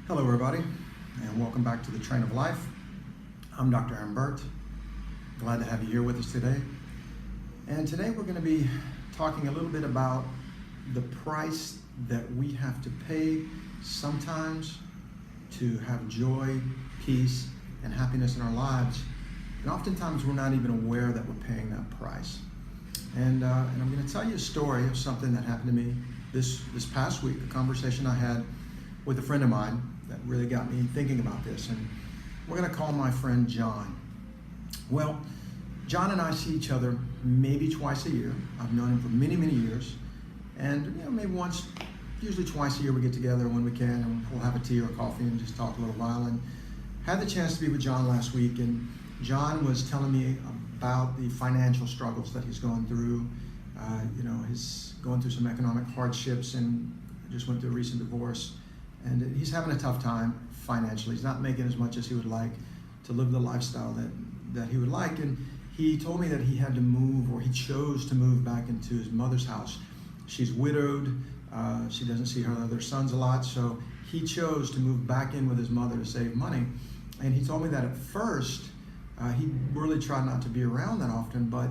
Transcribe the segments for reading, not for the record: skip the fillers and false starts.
Hello everybody, and welcome back to the Train of Life. I'm Dr. Burt. Glad to have you here with us today. And today we're going to be talking a little bit about the price that we have to pay sometimes to have joy, peace, and happiness in our lives. And oftentimes we're not even aware that we're paying that price. And I'm going to tell you a story of something that happened to me this past week, a conversation I had with a friend of mine that really got me thinking about this. And we're going to call my friend John. Well, John and I see each other maybe twice a year. I've known him for many, many years. And maybe once, usually twice a year we get together when we can, and we'll have a tea or coffee and just talk a little while. And had the chance to be with John last week, and John was telling me about the financial struggles that he's going through. He's going through some economic hardships and just went through a recent divorce. And he's having a tough time financially. He's not making as much as he would like to live the lifestyle that he would like. And he told me that he had to move, or he chose to move back into his mother's house. She's widowed. She doesn't see her other sons a lot. So he chose to move back in with his mother to save money. And he told me that at first, he really tried not to be around that often. But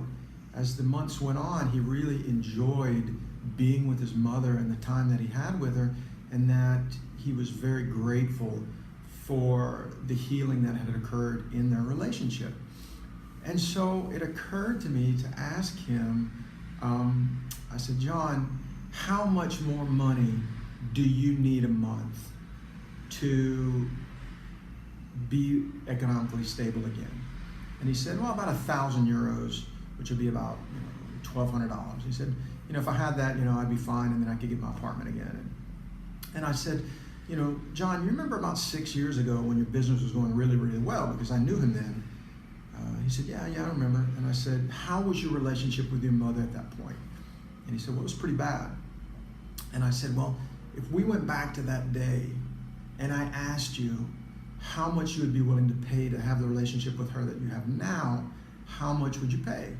as the months went on, he really enjoyed being with his mother and the time that he had with her, and that he was very grateful for the healing that had occurred in their relationship. And so it occurred to me to ask him, I said, John, how much more money do you need a month to be economically stable again? And he said, well, about 1,000 euros, which would be about $1,200. He said, if I had that, I'd be fine, and then I could get my apartment again. And I said, John, you remember about 6 years ago when your business was going really, really well? Because I knew him then. He said, yeah, I remember. And I said, how was your relationship with your mother at that point? And he said, well, it was pretty bad. And I said, well, if we went back to that day and I asked you how much you would be willing to pay to have the relationship with her that you have now, how much would you pay?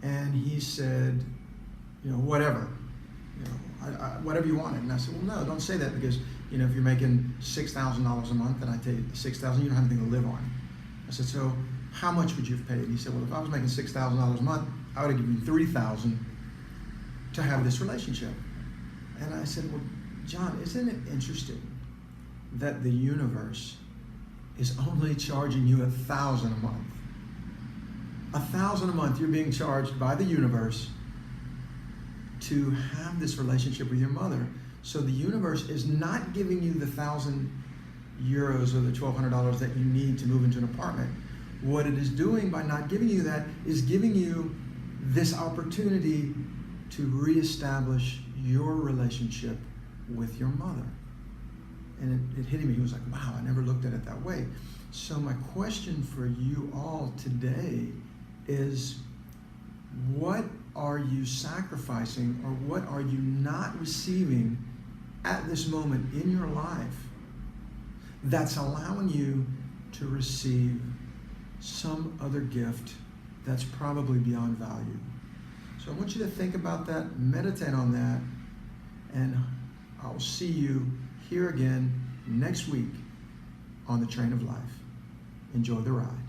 And he said, whatever. Whatever you wanted. And I said, well, no, don't say that, because if you're making $6,000 a month and I take $6,000, you don't have anything to live on. I said, so how much would you have paid? And he said, well, if I was making $6,000 a month, I would have given you $3,000 to have this relationship. And I said, well, John, isn't it interesting that the universe is only charging you $1,000 a month? $1,000 a month you're being charged by the universe to have this relationship with your mother. So the universe is not giving you the 1,000 euros or the $1,200 that you need to move into an apartment. What it is doing by not giving you that is giving you this opportunity to reestablish your relationship with your mother. And it hit him. He was like, wow, I never looked at it that way. So my question for you all today is, what are you sacrificing, or what are you not receiving at this moment in your life that's allowing you to receive some other gift that's probably beyond value? So I want you to think about that, meditate on that, and I'll see you here again next week on the Train of Life. Enjoy the ride.